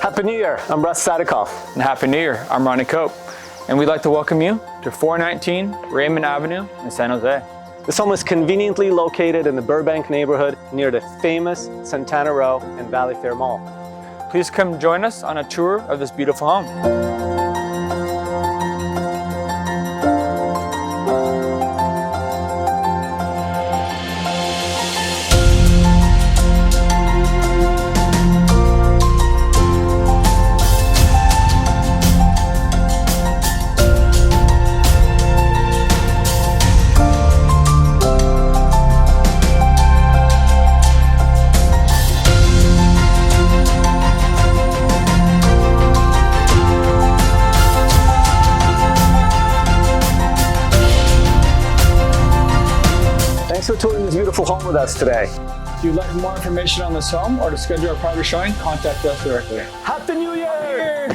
Happy New Year, I'm Russ. And Happy New Year, I'm Ronnie Cope. And we'd like to welcome you to 419 Raymond Avenue in San Jose. This home is conveniently located in the Burbank neighborhood near the famous Santana Row and Valley Fair Mall. Please come join us on a tour of this beautiful home. Thanks for touring this beautiful home with us today. If you'd like more information on this home or to schedule a private showing, contact us directly. Happy New Year!